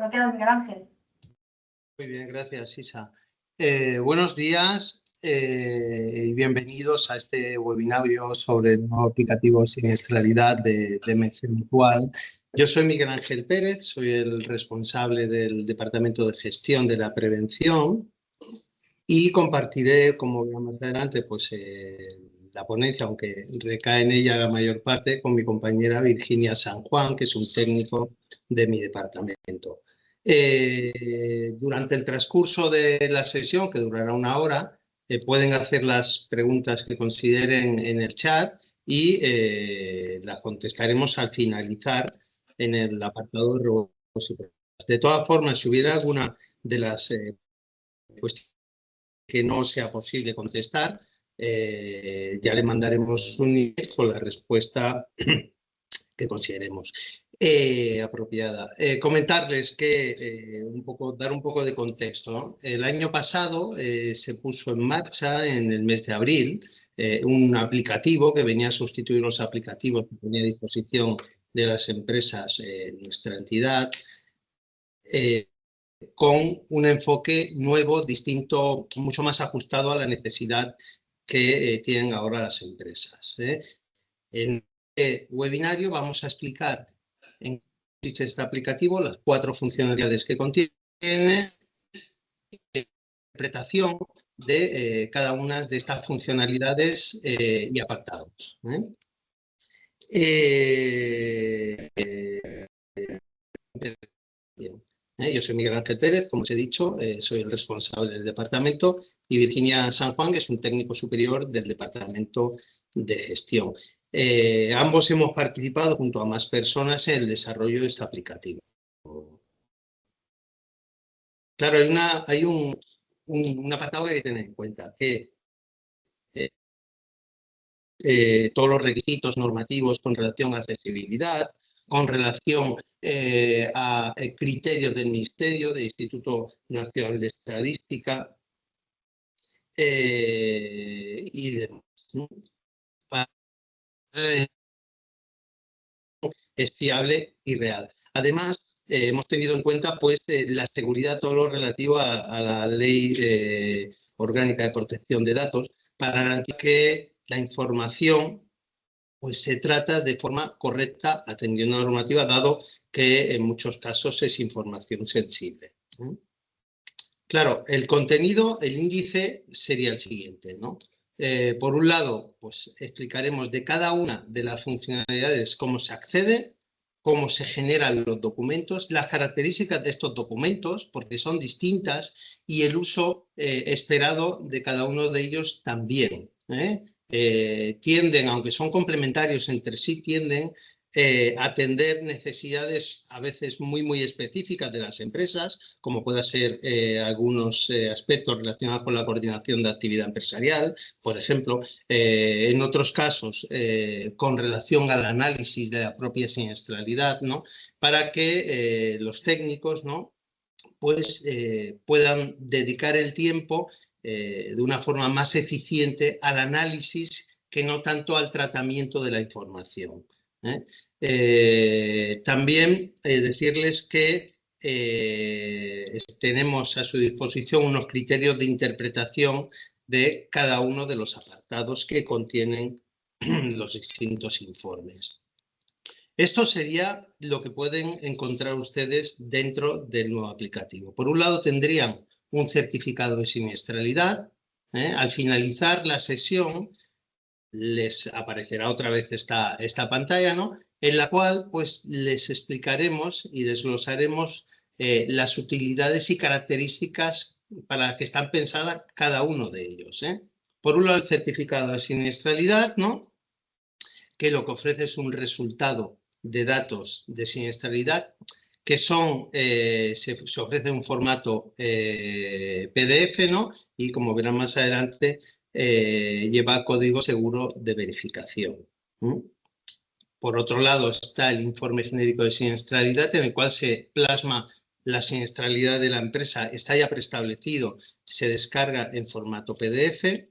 Cuando quieras, Miguel Ángel. Muy bien, gracias, Isa. Buenos días y bienvenidos a este webinario sobre el nuevo aplicativo Siniestralidad de Mención Mutual. Yo soy Miguel Ángel Pérez, soy el responsable del Departamento de Gestión de la Prevención y compartiré, como verán más adelante, pues, la ponencia, aunque recae en ella la mayor parte, con mi compañera Virginia San Juan, que es un técnico de mi departamento. Durante el transcurso de la sesión, que durará 1 hora, pueden hacer las preguntas que consideren en el chat y las contestaremos al finalizar en el apartado de preguntas. De todas formas, si hubiera alguna de las cuestiones que no sea posible contestar, ya le mandaremos un email con la respuesta que consideremos apropiada. Comentarles que, dar un poco de contexto, ¿no? El año pasado se puso en marcha, en el mes de abril, un aplicativo que venía a sustituir los aplicativos que ponía a disposición de las empresas en nuestra entidad, con un enfoque nuevo, distinto, mucho más ajustado a la necesidad que tienen ahora las empresas. En este webinario vamos a explicar en qué consiste este aplicativo, las 4 funcionalidades que contiene, la interpretación de cada una de estas funcionalidades y apartados. Bien. Yo soy Miguel Ángel Pérez, como os he dicho, soy el responsable del departamento, y Virginia San Juan, que es un técnico superior del departamento de gestión. Ambos hemos participado junto a más personas en el desarrollo de este aplicativo. Claro, hay un apartado que hay que tener en cuenta, que todos los requisitos normativos con relación a accesibilidad, con relación a criterios del Ministerio, del Instituto Nacional de Estadística y demás, ¿no? Es fiable y real. Además, hemos tenido en cuenta pues, la seguridad, todo lo relativo a la Ley Orgánica de Protección de Datos, para garantizar que la información pues se trata de forma correcta, atendiendo a la normativa, dado que en muchos casos es información sensible. Claro, el contenido, el índice sería el siguiente, ¿no? Por un lado, pues explicaremos de cada una de las funcionalidades cómo se accede, cómo se generan los documentos, las características de estos documentos, porque son distintas, y el uso esperado de cada uno de ellos también. Tienden, aunque son complementarios entre sí, tienden a atender necesidades a veces muy específicas de las empresas, como pueda ser algunos aspectos relacionados con la coordinación de actividad empresarial, por ejemplo, en otros casos con relación al análisis de la propia siniestralidad, ¿no? Para que los técnicos, ¿no? Pues puedan dedicar el tiempo de una forma más eficiente al análisis que no tanto al tratamiento de la información. También decirles que tenemos a su disposición unos criterios de interpretación de cada uno de los apartados que contienen los distintos informes. Esto sería lo que pueden encontrar ustedes dentro del nuevo aplicativo. Por un lado tendrían un certificado de siniestralidad. Al finalizar la sesión les aparecerá otra vez esta pantalla, ¿no? En la cual pues, les explicaremos y desglosaremos las utilidades y características para que están pensadas cada uno de ellos. Por un lado, el certificado de siniestralidad, ¿no? Que lo que ofrece es un resultado de datos de siniestralidad que son, se ofrece en un formato PDF, ¿no? Y como verán más adelante, lleva código seguro de verificación. Por otro lado está el informe genérico de siniestralidad, en el cual se plasma la siniestralidad de la empresa, está ya preestablecido, se descarga en formato PDF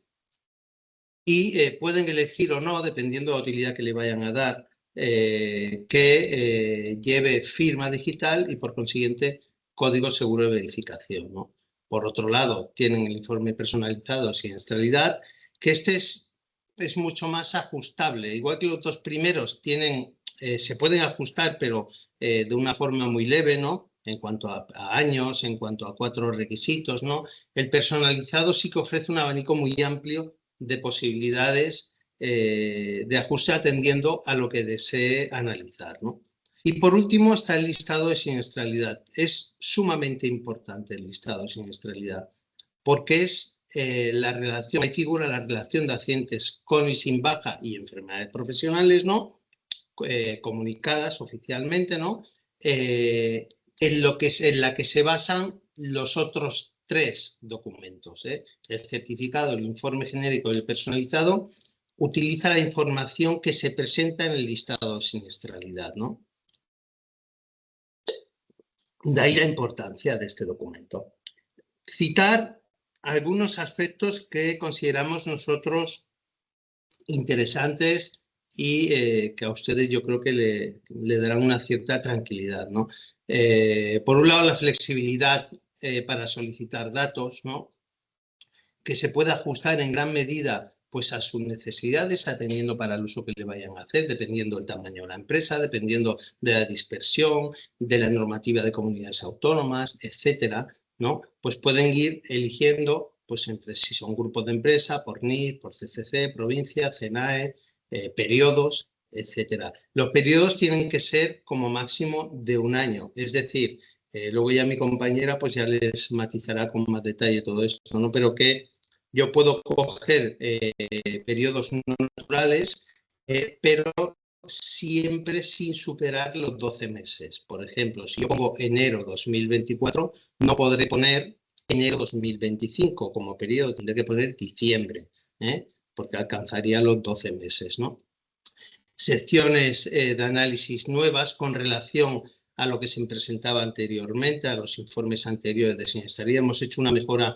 y pueden elegir o no, dependiendo de la utilidad que le vayan a dar, que lleve firma digital y por consiguiente código seguro de verificación, ¿no? Por otro lado, tienen el informe personalizado de siniestralidad, que este es mucho más ajustable. Igual que los dos primeros se pueden ajustar, pero de una forma muy leve, ¿no? En cuanto a años, en cuanto a 4 requisitos, ¿no? El personalizado sí que ofrece un abanico muy amplio de posibilidades de ajuste atendiendo a lo que desee analizar, ¿no? Y por último está el listado de siniestralidad. Es sumamente importante el listado de siniestralidad porque es la relación, ahí figura la relación de accidentes con y sin baja y enfermedades profesionales, ¿no? Comunicadas oficialmente, ¿no? En la que se basan los otros 3 documentos. El certificado, el informe genérico y el personalizado utiliza la información que se presenta en el listado de siniestralidad, ¿no? De ahí la importancia de este documento. Citar algunos aspectos que consideramos nosotros interesantes y que a ustedes yo creo que le darán una cierta tranquilidad, ¿no? Por un lado, la flexibilidad para solicitar datos, ¿no? Que se puede ajustar en gran medida pues, a sus necesidades, atendiendo para el uso que le vayan a hacer, dependiendo del tamaño de la empresa, dependiendo de la dispersión, de la normativa de comunidades autónomas, etcétera, ¿no? Pues pueden ir eligiendo pues, entre si son grupos de empresa, por NIF, por CCC, provincia, CENAE, periodos, etcétera. Los periodos tienen que ser como máximo de 1 año, es decir, luego ya mi compañera pues ya les matizará con más detalle todo esto, ¿no? Pero que yo puedo coger periodos no naturales, pero siempre sin superar los 12 meses. Por ejemplo, si yo pongo enero 2024, no podré poner enero 2025 como periodo, tendré que poner diciembre, porque alcanzaría los 12 meses, ¿no? Secciones de análisis nuevas con relación a lo que se presentaba anteriormente, a los informes anteriores de siniestralidad. Hemos hecho una mejora,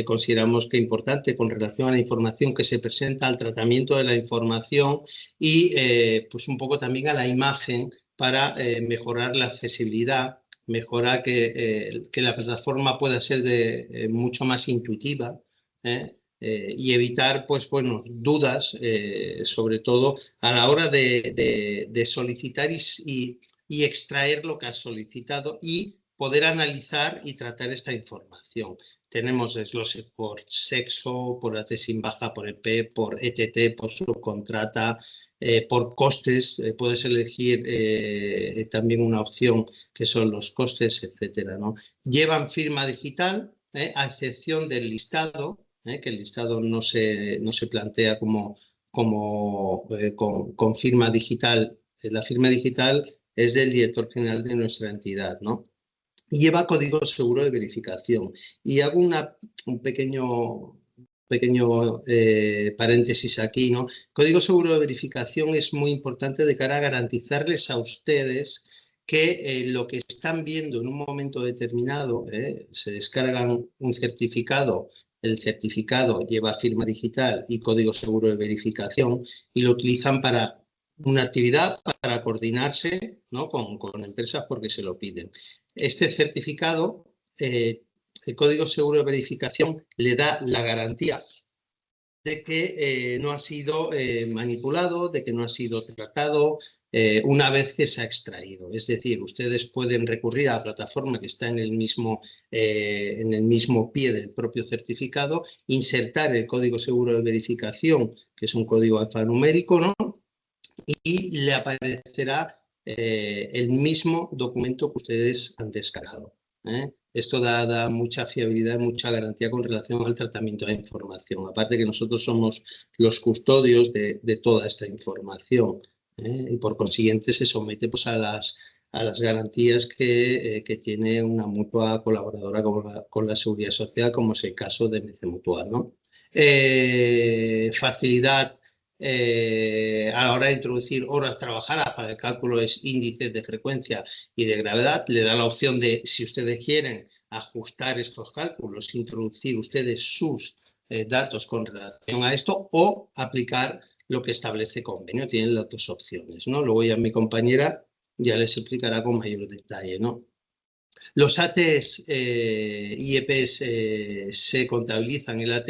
consideramos que importante, con relación a la información que se presenta, al tratamiento de la información y pues un poco también a la imagen para mejorar la accesibilidad, mejorar que la plataforma pueda ser mucho más intuitiva, y evitar pues, bueno, dudas, sobre todo a la hora de solicitar y extraer lo que has solicitado y poder analizar y tratar esta información. Tenemos desglose por sexo, por AT sin baja, por EP, por ETT, por subcontrata, por costes. Puedes elegir también una opción que son los costes, etcétera, ¿no? Llevan firma digital, a excepción del listado, que el listado no se plantea con firma digital. La firma digital es del director general de nuestra entidad, ¿no? Y lleva código seguro de verificación. Y hago un pequeño paréntesis aquí, ¿no? Código seguro de verificación es muy importante de cara a garantizarles a ustedes que lo que están viendo en un momento determinado, se descargan un certificado, el certificado lleva firma digital y código seguro de verificación y lo utilizan para una actividad, para coordinarse, ¿no? con empresas porque se lo piden. Este certificado, el código seguro de verificación, le da la garantía de que no ha sido manipulado, de que no ha sido tratado una vez que se ha extraído. Es decir, ustedes pueden recurrir a la plataforma que está en el mismo pie del propio certificado, insertar el código seguro de verificación, que es un código alfanumérico, ¿no? Y le aparecerá el mismo documento que ustedes han descargado. Esto da mucha fiabilidad, mucha garantía con relación al tratamiento de la información. Aparte que nosotros somos los custodios de toda esta información y por consiguiente se somete pues, a las garantías que tiene una mutua colaboradora con la Seguridad Social, como es el caso de MC Mutual, ¿no? Facilidad a la hora de introducir horas trabajadas para el cálculo de índices de frecuencia y de gravedad. Le da la opción de, si ustedes quieren ajustar estos cálculos, introducir ustedes sus datos con relación a esto o aplicar lo que establece el convenio. Tienen las 2 opciones, ¿no? Luego ya mi compañera ya les explicará con mayor detalle, ¿no? Los ATs IEPs se contabilizan el AT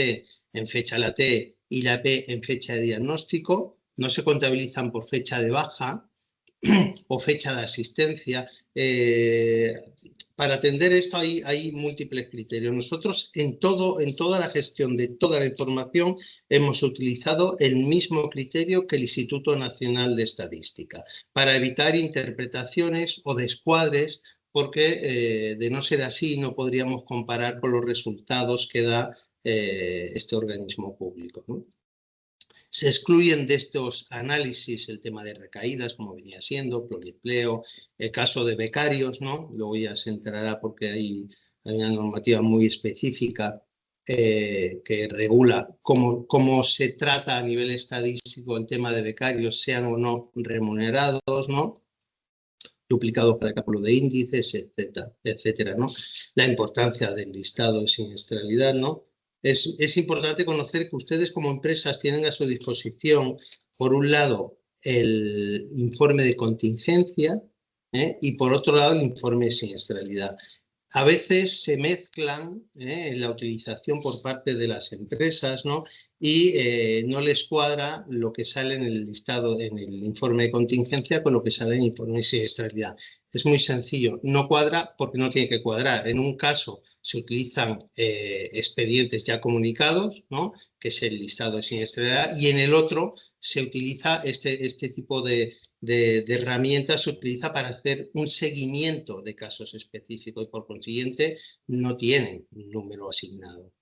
en fecha del AT y la EP en fecha de diagnóstico, no se contabilizan por fecha de baja o fecha de asistencia. Para atender esto hay múltiples criterios. Nosotros en toda la gestión de toda la información hemos utilizado el mismo criterio que el Instituto Nacional de Estadística para evitar interpretaciones o descuadres, porque de no ser así no podríamos comparar con los resultados que da este organismo público, ¿no? Se excluyen de estos análisis el tema de recaídas, como venía siendo, pluriempleo, el caso de becarios, ¿no? Luego ya se entrará porque hay una normativa muy específica que regula cómo se trata a nivel estadístico el tema de becarios, sean o no remunerados, ¿no? Duplicados para el cálculo de índices, etcétera, etcétera, ¿no? La importancia del listado de siniestralidad, ¿no? Es importante conocer que ustedes como empresas tienen a su disposición, por un lado, el informe de contingencia y por otro lado el informe de siniestralidad. A veces se mezclan en la utilización por parte de las empresas, ¿no? Y no les cuadra lo que sale en el listado, en el informe de contingencia con lo que sale en el informe de siniestralidad. Es muy sencillo, no cuadra porque no tiene que cuadrar. En un caso se utilizan expedientes ya comunicados, ¿no? Que es el listado de siniestralidad, y en el otro se utiliza este tipo de herramientas, se utiliza para hacer un seguimiento de casos específicos y por consiguiente no tienen un número asignado.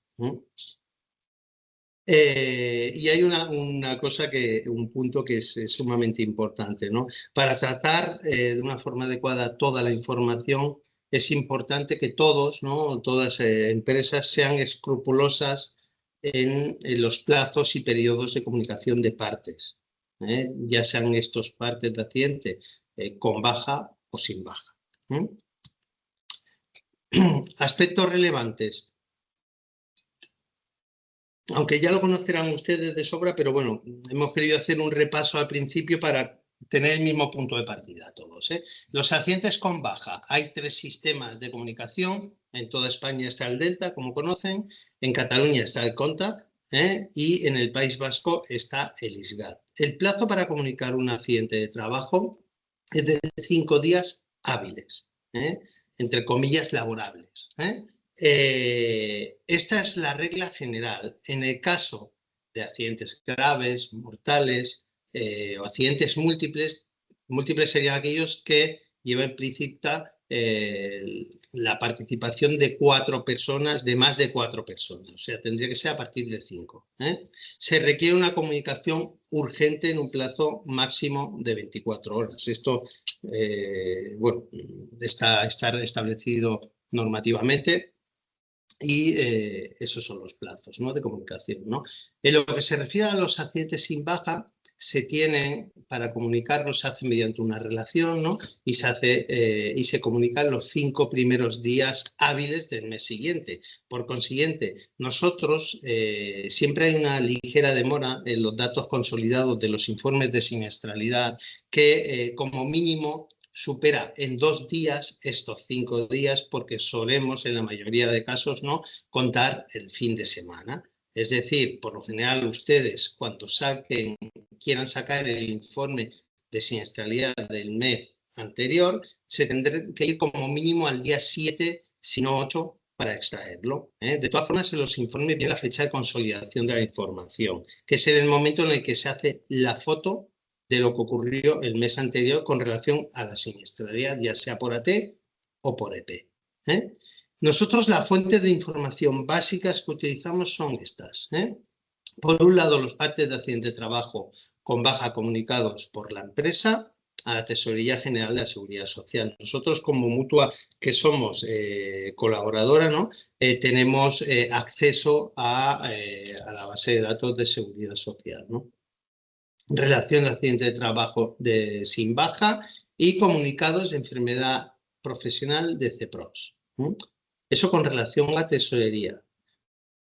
Y hay un punto que es sumamente importante, ¿no? Para tratar de una forma adecuada toda la información, es importante que todos, ¿no? Todas empresas sean escrupulosas en los plazos y periodos de comunicación de partes, ya sean estos partes de accidente con baja o sin baja. Aspectos relevantes. Aunque ya lo conocerán ustedes de sobra, pero bueno, hemos querido hacer un repaso al principio para tener el mismo punto de partida todos. Los accidentes con baja. Hay 3 sistemas de comunicación. En toda España está el Delta, como conocen. En Cataluña está el Contact. Y en el País Vasco está el ISGAT. El plazo para comunicar un accidente de trabajo es de 5 días hábiles, entre comillas laborables. Esta es la regla general. En el caso de accidentes graves, mortales o accidentes múltiples serían aquellos que llevan implícita la participación de 4 personas, de más de 4 personas. O sea, tendría que ser a partir de 5. Se requiere una comunicación urgente en un plazo máximo de 24 horas. Esto, bueno, está establecido normativamente. Y esos son los plazos, ¿no? De comunicación, ¿no? En lo que se refiere a los accidentes sin baja, se tienen, para comunicarlos, se hace mediante una relación, ¿no? Y se comunican los 5 primeros días hábiles del mes siguiente. Por consiguiente, nosotros siempre hay una ligera demora en los datos consolidados de los informes de siniestralidad que como mínimo supera en 2 días estos 5 días, porque solemos en la mayoría de casos no contar el fin de semana. Es decir, por lo general ustedes cuando quieran sacar el informe de siniestralidad del mes anterior, se tendrán que ir como mínimo al día 7, si no 8, para extraerlo. De todas formas, en los informes viene la fecha de consolidación de la información, que es en el momento en el que se hace la foto de lo que ocurrió el mes anterior con relación a la siniestralidad, ya sea por AT o por EP. Nosotros las fuentes de información básicas que utilizamos son estas. Por un lado, los partes de accidente de trabajo con baja comunicados por la empresa a la Tesorería General de la Seguridad Social. Nosotros como mutua que somos colaboradora, ¿no? Tenemos acceso a la base de datos de Seguridad Social, ¿no? Relación de accidente de trabajo sin baja y comunicados de enfermedad profesional de CEPROS. Eso con relación a tesorería.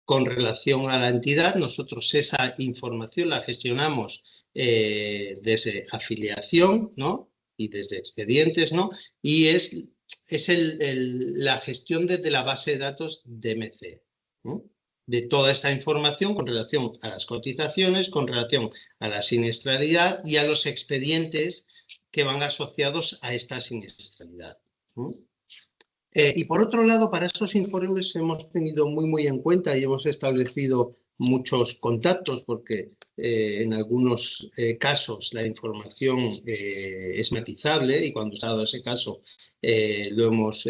Con relación a la entidad, nosotros esa información la gestionamos desde afiliación, ¿no? Y desde expedientes, ¿no? Y es es la gestión desde la base de datos de MC, ¿no? De toda esta información con relación a las cotizaciones, con relación a la siniestralidad y a los expedientes que van asociados a esta siniestralidad, ¿no? Y por otro lado, para estos informes hemos tenido muy en cuenta y hemos establecido muchos contactos porque en algunos casos la información es matizable y cuando se ha dado ese caso lo hemos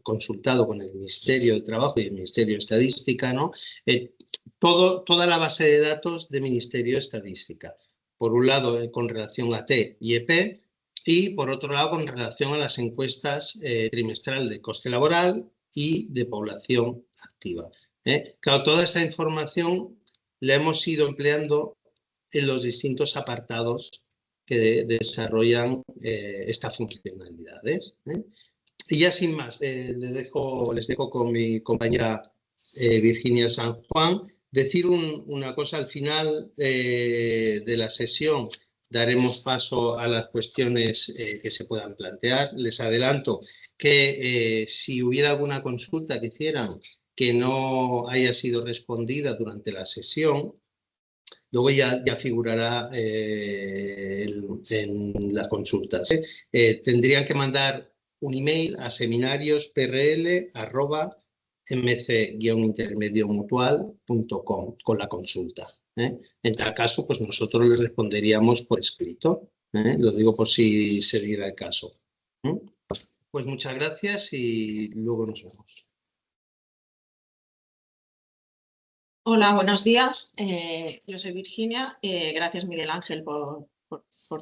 consultado con el Ministerio de Trabajo y el Ministerio de Estadística, ¿no? Toda la base de datos del Ministerio de Estadística. Por un lado, con relación a T y EP, y por otro lado con relación a las encuestas trimestral de coste laboral y de población activa. Claro, toda esa información la hemos ido empleando en los distintos apartados que desarrollan estas funcionalidades. Y ya sin más, les dejo con mi compañera Virginia San Juan decir una cosa al final de la sesión. Daremos paso a las cuestiones que se puedan plantear. Les adelanto que si hubiera alguna consulta que hicieran que no haya sido respondida durante la sesión, luego ya figurará en las consultas. Tendrían que mandar un email a seminariosprl@mc-intermediomutual.com con la consulta. En tal caso, pues nosotros les responderíamos por escrito. Lo digo por si se diera el caso. Pues muchas gracias y luego nos vemos. Hola, buenos días. Yo soy Virginia. Gracias, Miguel Ángel, por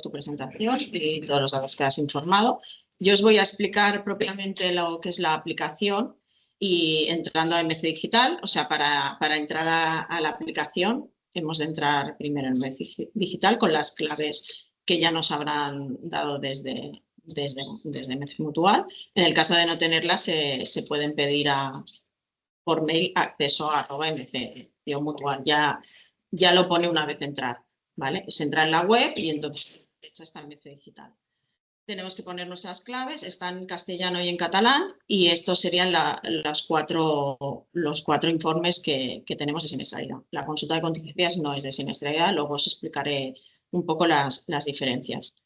tu presentación y todos los datos que has informado. Yo os voy a explicar propiamente lo que es la aplicación y entrando a MC Digital. O sea, para entrar a la aplicación hemos de entrar primero en MC Digital con las claves que ya nos habrán dado desde MC Mutual. En el caso de no tenerlas, se pueden pedir por mail acceso a @mc-mutual. Ya lo pone una vez entrar, ¿vale? Se entra en la web y entonces está MC Digital. Tenemos que poner nuestras claves, están en castellano y en catalán, y estos serían los cuatro informes que tenemos de siniestralidad. La consulta de contingencias no es de siniestralidad, luego os explicaré un poco las diferencias.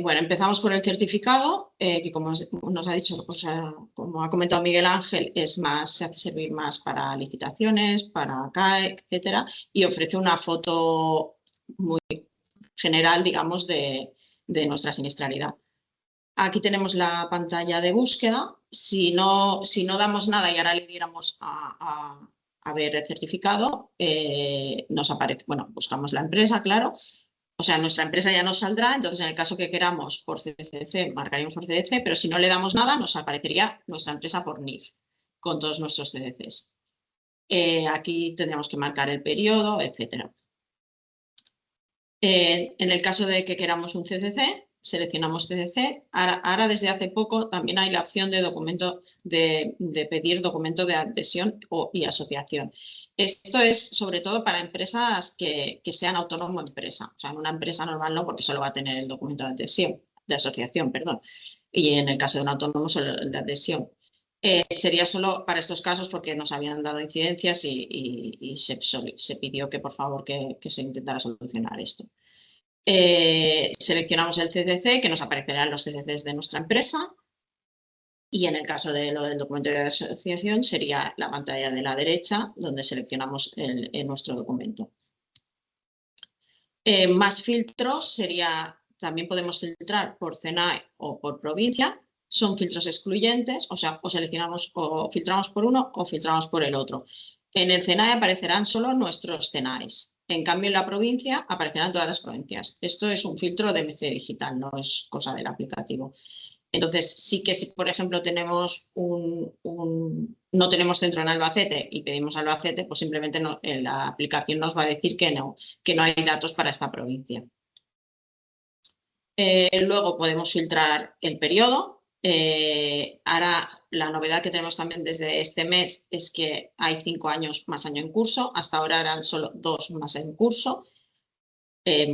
Bueno, empezamos por el certificado, que como nos ha dicho, como ha comentado Miguel Ángel, se hace servir más para licitaciones, para CAE, etcétera, y ofrece una foto muy general, digamos, de nuestra siniestralidad. Aquí tenemos la pantalla de búsqueda. Si no damos nada y ahora le diéramos a ver el certificado, nos aparece, bueno, buscamos la empresa, claro. O sea, nuestra empresa ya nos saldrá, entonces en el caso que queramos por CDC, marcaríamos por CDC, pero si no le damos nada, nos aparecería nuestra empresa por NIF, con todos nuestros CDCs. Aquí tendríamos que marcar el periodo, etc. En el caso de que queramos un CCC, seleccionamos CCC. Ahora desde hace poco también hay la opción de pedir documento de adhesión y asociación. Esto es sobre todo para empresas que sean autónomo empresa. O sea, en una empresa normal no, porque solo va a tener el documento de asociación, perdón. Y en el caso de un autónomo solo el de adhesión. Sería solo para estos casos porque nos habían dado incidencias y se pidió que por favor que se intentara solucionar esto. Seleccionamos el CCC, que nos aparecerán los CCCs de nuestra empresa, y en el caso de lo del documento de asociación sería la pantalla de la derecha donde seleccionamos nuestro documento. Más filtros también podemos filtrar por CENAE o por provincia. Son filtros excluyentes, o sea, filtramos por uno o filtramos por el otro. En el CENAE aparecerán solo nuestros CENAEs. En cambio, en la provincia aparecerán todas las provincias. Esto es un filtro de MC Digital, no es cosa del aplicativo. Entonces, sí que si, por ejemplo, tenemos no tenemos centro en Albacete y pedimos Albacete, pues simplemente la aplicación nos va a decir que no hay datos para esta provincia. Luego podemos filtrar el periodo. Ahora, la novedad que tenemos también desde este mes es que hay 5 años más año en curso. Hasta ahora eran solo 2 más en curso.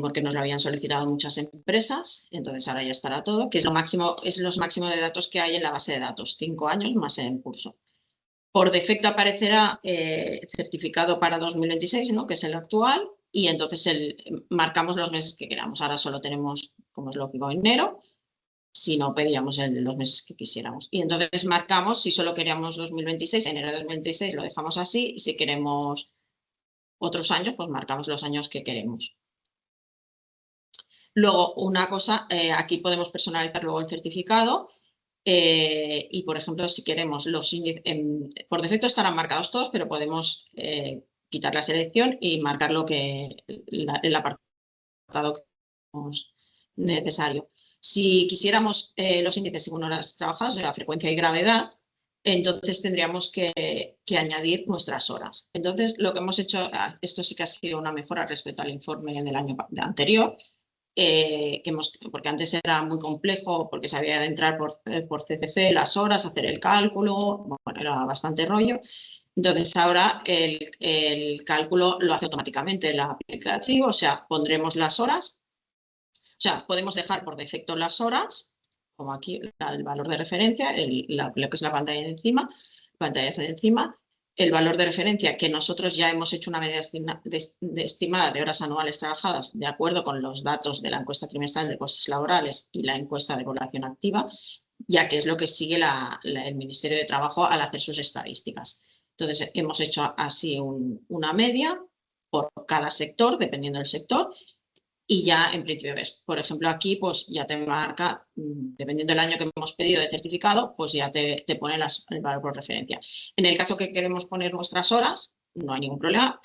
porque nos lo habían solicitado muchas empresas, entonces ahora ya estará todo, que es los máximos de datos que hay en la base de datos, 5 años más en curso. Por defecto aparecerá certificado para 2026, ¿no? Que es el actual, y entonces marcamos los meses que queramos. Ahora solo tenemos, como es lógico, enero, si no pedíamos los meses que quisiéramos. Y entonces marcamos, si solo queríamos 2026, enero de 2026 lo dejamos así, y si queremos otros años, pues marcamos los años que queremos. Luego, una cosa, aquí podemos personalizar luego el certificado y, por ejemplo, si queremos los índices, por defecto estarán marcados todos, pero podemos quitar la selección y marcar el apartado que tenemos necesario. Si quisiéramos los índices según horas trabajadas, la frecuencia y gravedad, entonces tendríamos que añadir nuestras horas. Entonces, lo que hemos hecho, esto sí que ha sido una mejora respecto al informe del año anterior, porque antes era muy complejo, porque se había de entrar por CCC las horas, hacer el cálculo, bueno, era bastante rollo. Entonces ahora el cálculo lo hace automáticamente el aplicativo, o sea, pondremos las horas, o sea, podemos dejar por defecto las horas, como aquí el valor de referencia, lo que es la pantalla de encima, el valor de referencia que nosotros ya hemos hecho una medida estimada de horas anuales trabajadas de acuerdo con los datos de la encuesta trimestral de costes laborales y la encuesta de población activa, ya que es lo que sigue el Ministerio de Trabajo al hacer sus estadísticas. Entonces, hemos hecho así una media por cada sector, dependiendo del sector, y ya en principio ves, por ejemplo, aquí pues ya te marca, dependiendo del año que hemos pedido de certificado, pues ya te pone el valor por referencia. En el caso que queremos poner nuestras horas, no hay ningún problema,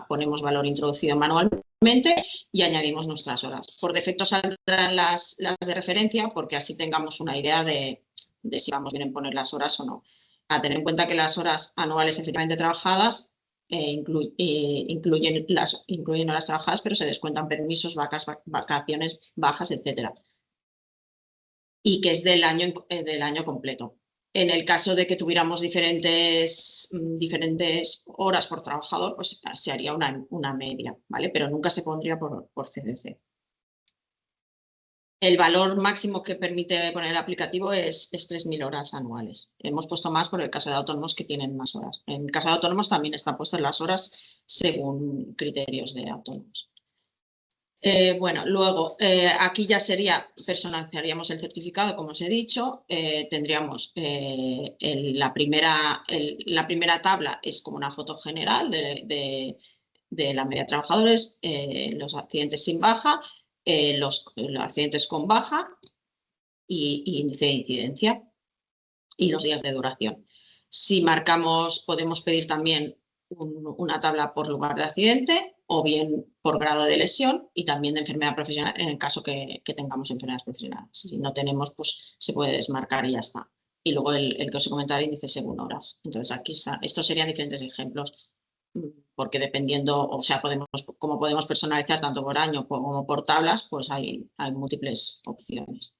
ponemos valor introducido manualmente y añadimos nuestras horas. Por defecto saldrán las de referencia porque así tengamos una idea de si vamos bien en poner las horas o no. A tener en cuenta que las horas anuales efectivamente trabajadas incluyen horas trabajadas, pero se descuentan permisos, vacaciones, bajas, etcétera. Y que es del año completo. En el caso de que tuviéramos diferentes horas por trabajador, pues se haría una media, ¿vale? Pero nunca se pondría por CDC. El valor máximo que permite poner el aplicativo es 3.000 horas anuales. Hemos puesto más por el caso de autónomos que tienen más horas. En el caso de autónomos también están puestas las horas según criterios de autónomos. Bueno, luego aquí ya personalizaríamos el certificado, como os he dicho. Tendríamos la primera tabla es como una foto general de la media de trabajadores, los accidentes sin baja, los accidentes con baja y índice de incidencia y los días de duración. Si marcamos, podemos pedir también una tabla por lugar de accidente o bien por grado de lesión y también de enfermedad profesional en el caso que tengamos enfermedades profesionales. Si no tenemos, pues se puede desmarcar y ya está. Y luego el que os he comentado, índice según horas. Entonces aquí estos serían diferentes ejemplos porque dependiendo, o sea, como podemos personalizar tanto por año como por tablas, pues hay múltiples opciones.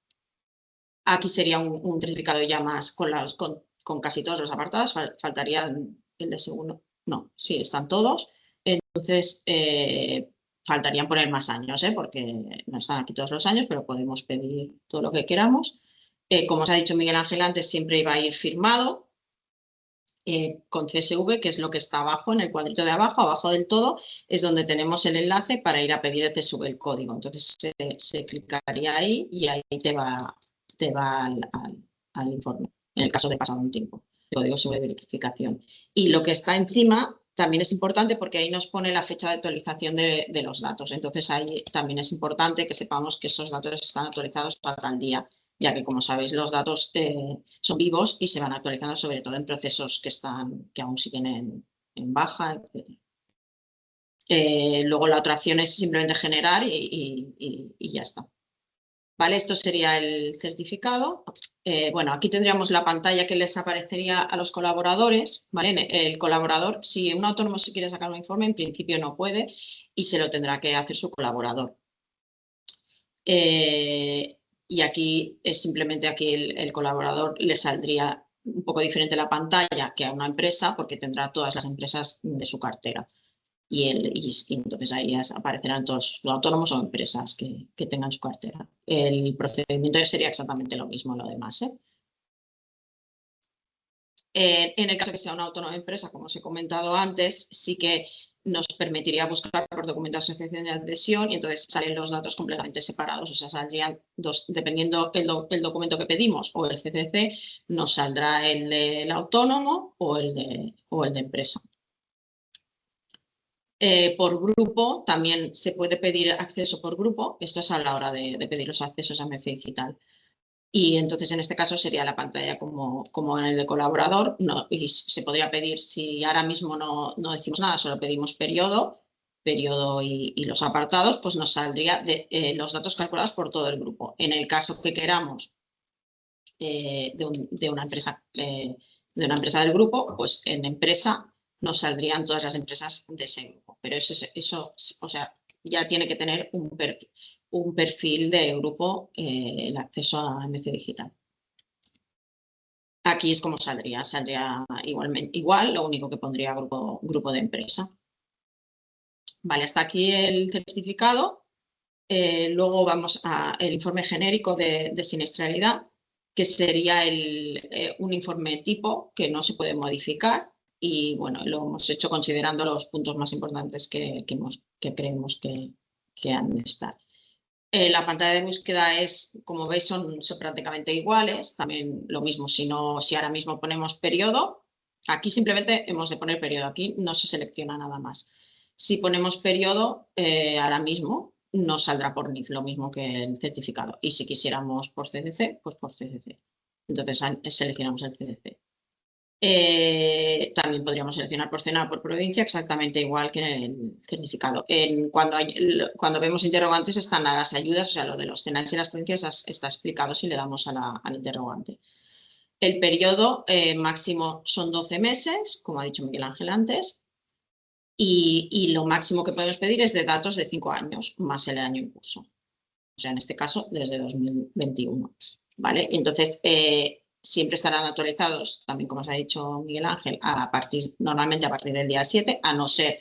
Aquí sería un certificado ya más con casi todos los apartados, faltaría el de segundo, no, sí, están todos. Entonces, faltarían poner más años, porque no están aquí todos los años, pero podemos pedir todo lo que queramos. Como os ha dicho Miguel Ángel antes, siempre iba a ir firmado con CSV, que es lo que está abajo, en el cuadrito de abajo del todo, es donde tenemos el enlace para ir a pedir el CSV, el código. Entonces, se clicaría ahí y ahí te va al informe, en el caso de pasado un tiempo, el código sobre verificación. Y lo que está encima también es importante porque ahí nos pone la fecha de actualización de los datos. Entonces, ahí también es importante que sepamos que esos datos están actualizados a tal día, ya que, como sabéis, los datos son vivos y se van actualizando sobre todo en procesos que aún siguen en baja, etc. Luego la otra opción es simplemente generar y ya está. ¿Vale? Esto sería el certificado. Bueno, aquí tendríamos la pantalla que les aparecería a los colaboradores. ¿Vale? El colaborador, si un autónomo se quiere sacar un informe, en principio no puede y se lo tendrá que hacer su colaborador. Y aquí es simplemente aquí el colaborador le saldría un poco diferente la pantalla que a una empresa porque tendrá todas las empresas de su cartera. y entonces ahí aparecerán todos los autónomos o empresas que tengan su cartera. El procedimiento sería exactamente lo mismo, lo demás, ¿eh? En el caso de que sea una autónoma empresa, como os he comentado antes, sí que nos permitiría buscar por documento de asociación de adhesión y entonces salen los datos completamente separados. O sea, saldrían dos, dependiendo el documento que pedimos o el CCC, nos saldrá el del autónomo o el de empresa. Por grupo también se puede pedir acceso por grupo. Esto es a la hora de pedir los accesos a MC Digital. Y entonces en este caso sería la pantalla como en el de colaborador, no, y se podría pedir, si ahora mismo no decimos nada, solo pedimos periodo y los apartados, pues nos saldría los datos calculados por todo el grupo. En el caso que queramos de una empresa del grupo, pues en empresa nos saldrían todas las empresas de ese grupo. Pero eso o sea, ya tiene que tener un perfil de grupo el acceso a MC Digital. Aquí es como saldría igual, lo único que pondría grupo de empresa. Vale, hasta aquí el certificado. Luego vamos al informe genérico de siniestralidad, que sería un informe tipo que no se puede modificar y bueno, lo hemos hecho considerando los puntos más importantes que creemos que han de estar. La pantalla de búsqueda como veis, son prácticamente iguales. También lo mismo, si ahora mismo ponemos periodo, aquí simplemente hemos de poner periodo, aquí no se selecciona nada más. Si ponemos periodo, ahora mismo nos saldrá por NIF, lo mismo que el certificado. Y si quisiéramos por CCC, pues por CCC. Entonces seleccionamos el CCC. También podríamos seleccionar por zona o por provincia, exactamente igual que en el certificado. Cuando vemos interrogantes están a las ayudas, o sea, lo de los cenales y las provincias está explicado si le damos al interrogante. El periodo máximo son 12 meses, como ha dicho Miguel Ángel antes, y lo máximo que podemos pedir es de datos de 5 años, más el año en curso. O sea, en este caso, desde 2021. ¿Vale? Entonces, siempre estarán actualizados, también como os ha dicho Miguel Ángel, normalmente a partir del día 7, a no ser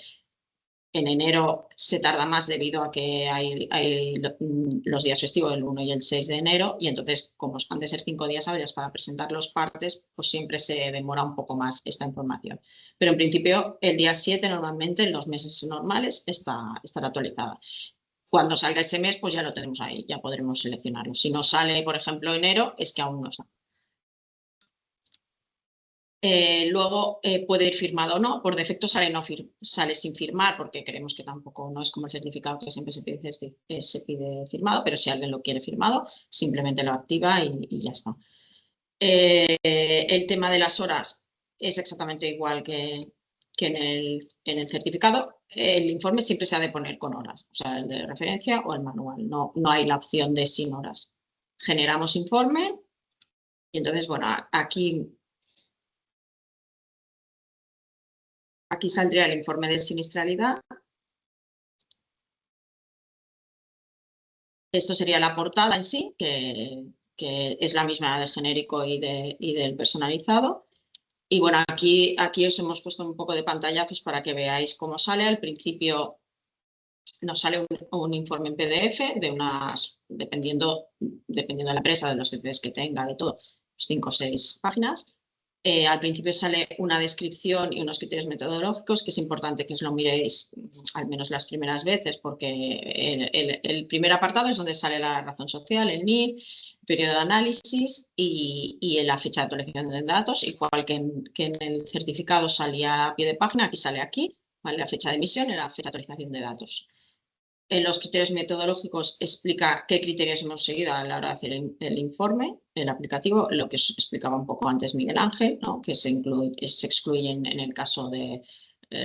en enero se tarda más debido a que hay los días festivos, el 1 y el 6 de enero, y entonces, como han de ser 5 días hábiles para presentar los partes, pues siempre se demora un poco más esta información. Pero en principio, el día 7 normalmente en los meses normales estará actualizada. Cuando salga ese mes, pues ya lo tenemos ahí, ya podremos seleccionarlo. Si no sale, por ejemplo, enero, es que aún no está. Luego puede ir firmado o no. Por defecto sale sin firmar porque creemos que tampoco no es como el certificado que siempre se pide firmado, pero si alguien lo quiere firmado, simplemente lo activa y ya está. El tema de las horas es exactamente igual que en el certificado. El informe siempre se ha de poner con horas, o sea, el de referencia o el manual. No hay la opción de sin horas. Generamos informe y entonces, bueno, aquí saldría el informe de siniestralidad. Esto sería la portada en sí, que es la misma del genérico y del personalizado. Y bueno, aquí os hemos puesto un poco de pantallazos para que veáis cómo sale. Al principio nos sale un informe en PDF dependiendo de la empresa, de los CCs que tenga, de todo, 5 o 6 páginas. Al principio sale una descripción y unos criterios metodológicos, que es importante que os lo miréis al menos las primeras veces, porque el primer apartado es donde sale la razón social, el NID, el periodo de análisis y la fecha de actualización de datos, igual que en el certificado salía a pie de página, aquí sale aquí, ¿vale? La fecha de emisión y la fecha de actualización de datos. En los criterios metodológicos explica qué criterios hemos seguido a la hora de hacer el informe, el aplicativo, lo que os explicaba un poco antes Miguel Ángel, ¿no? Que se excluyen en el caso de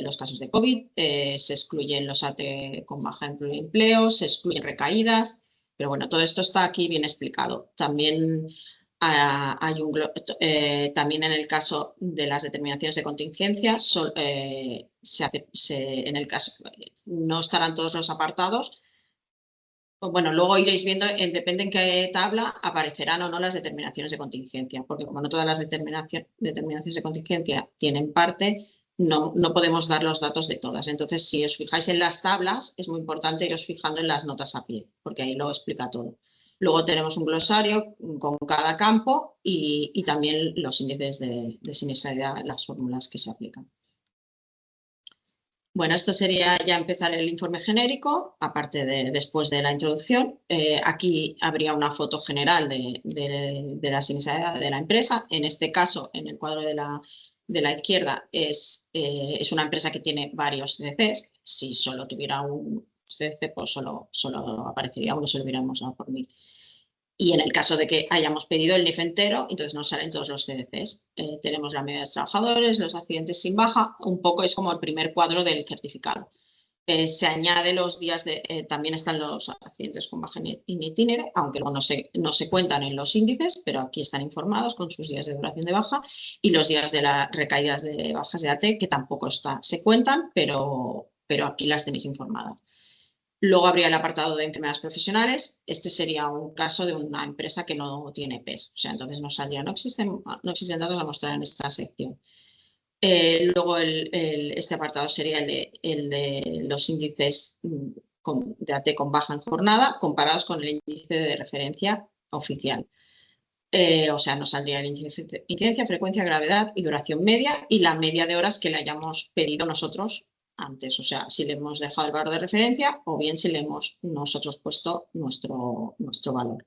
los casos de COVID, se excluyen los AT con baja empleo, se excluyen recaídas, pero bueno, todo esto está aquí bien explicado. También también en el caso de las determinaciones de contingencia, en el caso no estarán todos los apartados. Bueno, luego iréis viendo, depende en qué tabla aparecerán o no las determinaciones de contingencia, porque como no todas las determinaciones de contingencia tienen parte, no podemos dar los datos de todas. Entonces, si os fijáis en las tablas, es muy importante iros fijando en las notas a pie, porque ahí lo explica todo. Luego tenemos un glosario con cada campo y también los índices de siniestralidad, las fórmulas que se aplican. Bueno, esto sería ya empezar el informe genérico, aparte de después de la introducción. Aquí habría una foto general de la siniestralidad de la empresa. En este caso, en el cuadro de la izquierda, es una empresa que tiene varios CDCs. Si solo tuviera un CDC, pues solo aparecería uno, se lo hubiéramos dado por 1000. Y en el caso de que hayamos pedido el NIF entero, entonces nos salen todos los CDCs. Tenemos la media de trabajadores, los accidentes sin baja, un poco es como el primer cuadro del certificado. Se añade los días también están los accidentes con baja in itinere, aunque luego no se cuentan en los índices, pero aquí están informados con sus días de duración de baja y los días de las recaídas de bajas de AT, que tampoco se cuentan, pero aquí las tenéis informadas. Luego habría el apartado de enfermedades profesionales. Este sería un caso de una empresa que no tiene PES. O sea, entonces no saldría, no existen datos a mostrar en esta sección. Luego este apartado sería el de los índices de AT con baja en jornada comparados con el índice de referencia oficial. O sea, nos saldría el índice de incidencia, frecuencia, gravedad y duración media y la media de horas que le hayamos pedido nosotros antes. O sea, si le hemos dejado el valor de referencia o bien si le hemos nosotros puesto nuestro valor.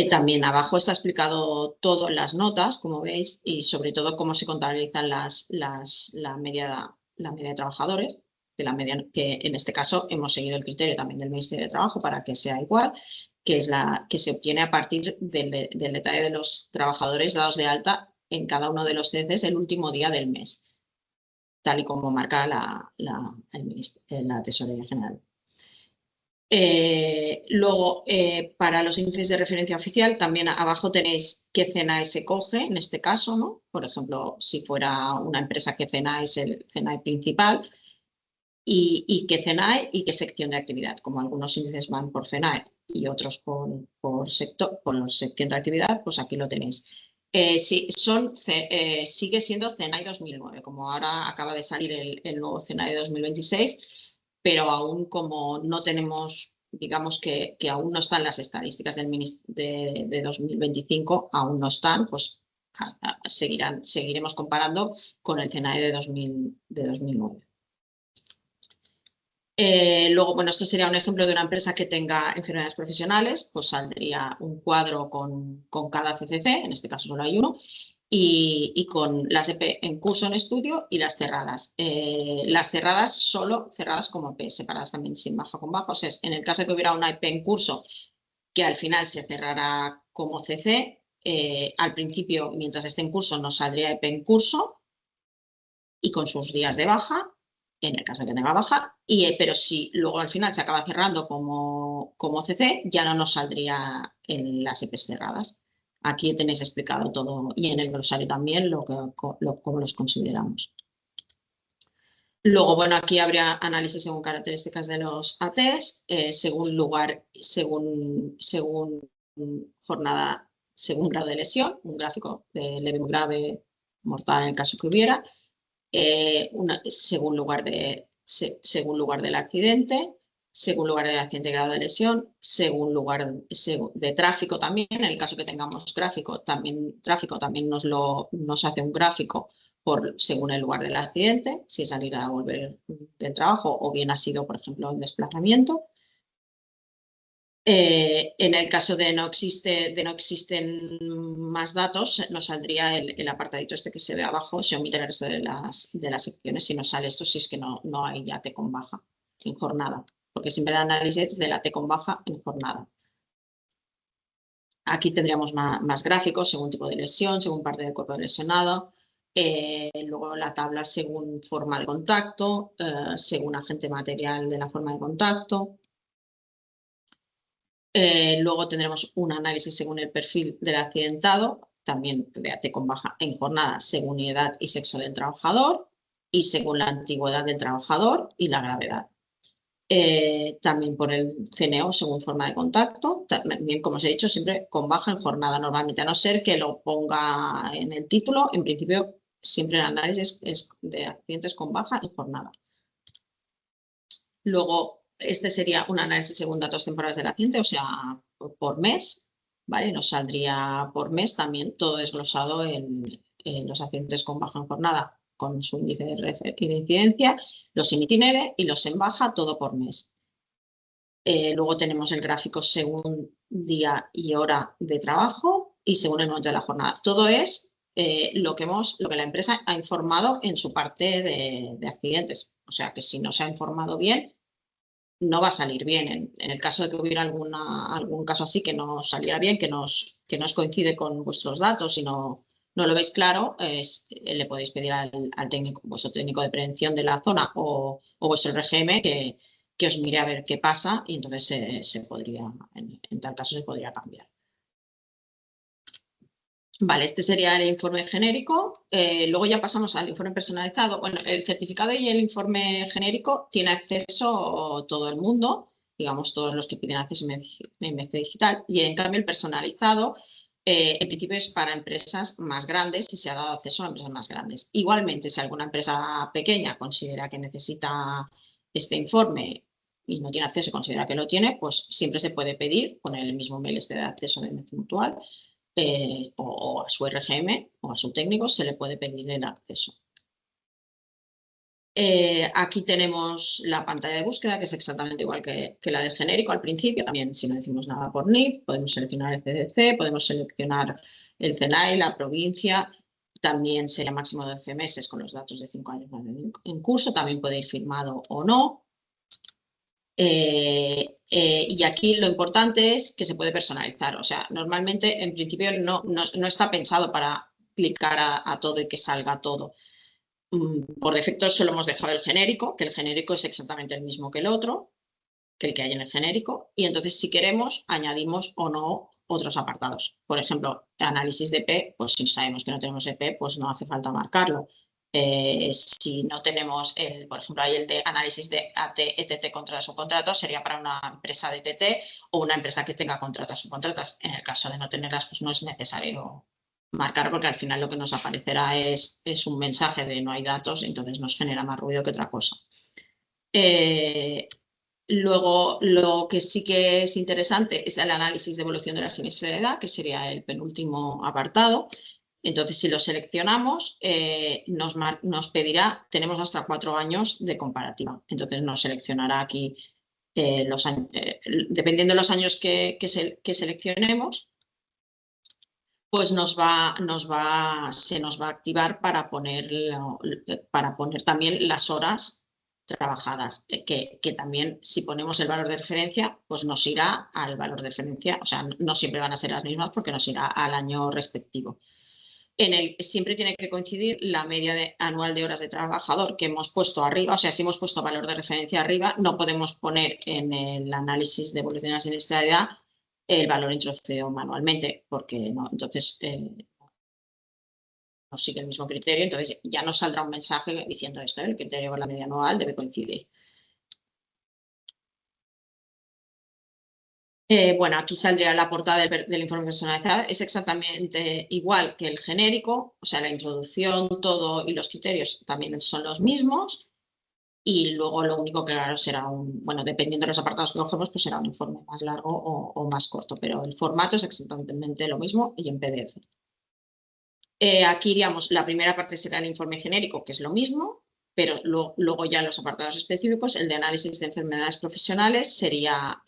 También abajo está explicado todo en las notas, como veis, y sobre todo cómo se contabilizan la media de trabajadores, que en este caso hemos seguido el criterio también del Ministerio de Trabajo para que sea igual, que es la que se obtiene a partir del detalle de los trabajadores dados de alta en cada uno de los CDCs el último día del mes, tal y como marca la Tesorería General. Luego, para los índices de referencia oficial, también abajo tenéis qué CNAE se coge, en este caso, ¿no? Por ejemplo, si fuera una empresa, qué CNAE es el CNAE principal y qué CNAE y qué sección de actividad. Como algunos índices van por CNAE y otros por sección de actividad, pues aquí lo tenéis. Sigue siendo CNAE 2009, como ahora acaba de salir el nuevo CNAE 2026, pero aún como no tenemos, digamos que aún no están las estadísticas de 2025, aún no están, pues seguiremos comparando con el CNAE de 2009. Luego, bueno, esto sería un ejemplo de una empresa que tenga enfermedades profesionales, pues saldría un cuadro con cada CCC, en este caso solo hay uno, y con las EP en curso, en estudio y las cerradas. Las cerradas solo cerradas como EP, separadas también sin baja con baja. O sea, en el caso de que hubiera una EP en curso que al final se cerrara como CC, al principio, mientras esté en curso, nos saldría EP en curso y con sus días de baja, en el caso de que tenga baja, pero si luego al final se acaba cerrando como CC, ya no nos saldría en las EPs cerradas. Aquí tenéis explicado todo y en el glosario también cómo los consideramos. Luego, bueno, aquí habría análisis según características de los ATs, según lugar, según jornada, según grado de lesión, un gráfico de leve, grave, mortal en el caso que hubiera, según lugar del accidente, según lugar del accidente, grado de lesión, según lugar de tráfico también, en el caso que tengamos tráfico también nos hace un gráfico según el lugar del accidente, si es salir a volver del trabajo o bien ha sido, por ejemplo, un desplazamiento. En el caso de no existen más datos, nos saldría el apartadito este que se ve abajo, se omite el resto de las secciones si nos sale esto, si es que no hay ya T con baja en jornada, porque siempre da análisis de la T con baja en jornada. Aquí tendríamos más gráficos según tipo de lesión, según parte del cuerpo lesionado, luego la tabla según forma de contacto, según agente material de la forma de contacto. Luego tendremos un análisis según el perfil del accidentado, también de AT con baja en jornada según edad y sexo del trabajador y según la antigüedad del trabajador y la gravedad. También por el CNO según forma de contacto, también como os he dicho siempre con baja en jornada normalmente, a no ser que lo ponga en el título, en principio siempre el análisis es de accidentes con baja y jornada. Luego, este sería un análisis según datos temporales del accidente, o sea, por mes, ¿vale? Nos saldría por mes también todo desglosado en los accidentes con baja en jornada, con su índice de incidencia, los in itinere y los en baja, todo por mes. Luego tenemos el gráfico según día y hora de trabajo y según el momento de la jornada. Todo es lo que la empresa ha informado en su parte de accidentes. O sea que si no se ha informado bien, no va a salir bien. En el caso de que hubiera algún caso así que no saliera bien, que no os coincide con vuestros datos y no lo veis claro, le podéis pedir al técnico, vuestro técnico de prevención de la zona o vuestro RGM que os mire a ver qué pasa y entonces se podría, en tal caso se podría cambiar. Vale, este sería el informe genérico. Luego ya pasamos al informe personalizado. Bueno, el certificado y el informe genérico tiene acceso todo el mundo, digamos todos los que piden acceso en MC Digital, y en cambio el personalizado en principio es para empresas más grandes y se ha dado acceso a empresas más grandes. Igualmente, si alguna empresa pequeña considera que necesita este informe y no tiene acceso y considera que lo tiene, pues siempre se puede pedir con el mismo mail de acceso de MC Mutual. O a su RGM o a su técnico se le puede pedir el acceso. Aquí tenemos la pantalla de búsqueda, que es exactamente igual que la del genérico al principio. También, si no decimos nada por NIF, podemos seleccionar el CDC, podemos seleccionar el CENAI, la provincia. También sería máximo de 12 meses con los datos de 5 años más en curso. También puede ir firmado o no. Y aquí lo importante es que se puede personalizar. O sea, normalmente en principio no está pensado para clicar a todo y que salga todo. Por defecto solo hemos dejado el genérico, que el genérico es exactamente el mismo que el otro, que el que hay en el genérico. Y entonces si queremos añadimos o no otros apartados. Por ejemplo, análisis de EP, pues si sabemos que no tenemos EP, pues no hace falta marcarlo. Si no tenemos, por ejemplo, hay el de análisis de AT, ETT, contratos o contratos, sería para una empresa de TT o una empresa que tenga contratos o contratas. En el caso de no tenerlas, pues no es necesario marcar porque al final lo que nos aparecerá es un mensaje de no hay datos, entonces nos genera más ruido que otra cosa. Luego, lo que sí que es interesante es el análisis de evolución de la siniestralidad, que sería el penúltimo apartado. Entonces, si lo seleccionamos, nos pedirá, tenemos hasta 4 años de comparativa. Entonces, nos seleccionará aquí los años, dependiendo de los años que seleccionemos, pues se nos va a activar para poner también las horas trabajadas, que también si ponemos el valor de referencia, pues nos irá al valor de referencia, o sea, no siempre van a ser las mismas porque nos irá al año respectivo. Siempre tiene que coincidir la media anual de horas de trabajador que hemos puesto arriba, o sea, si hemos puesto valor de referencia arriba, no podemos poner en el análisis de evolución de la siniestralidad el valor introducido manualmente, porque no, entonces no sigue el mismo criterio, entonces ya nos saldrá un mensaje diciendo esto, el criterio con la media anual debe coincidir. Bueno, aquí saldría la portada del informe personalizado, es exactamente igual que el genérico, o sea, la introducción, todo y los criterios también son los mismos. Y luego lo único que claro será bueno, dependiendo de los apartados que cogemos, pues será un informe más largo o más corto, pero el formato es exactamente lo mismo y en PDF. Aquí iríamos, la primera parte será el informe genérico, que es lo mismo, pero luego ya los apartados específicos, el de análisis de enfermedades profesionales sería,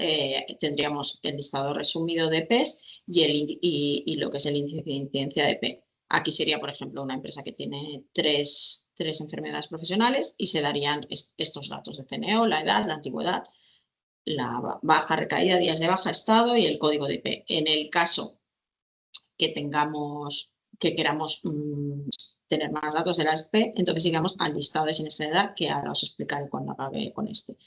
tendríamos el listado resumido de EPs y lo que es el índice de incidencia de EP. Aquí sería, por ejemplo, una empresa que tiene tres enfermedades profesionales y se darían estos datos de CNO, la edad, la antigüedad, la baja recaída, días de baja, estado y el código de EP. En el caso que queramos tener más datos de la SP, entonces llegamos al listado de siniestralidad que ahora os explicaré cuando acabe con este.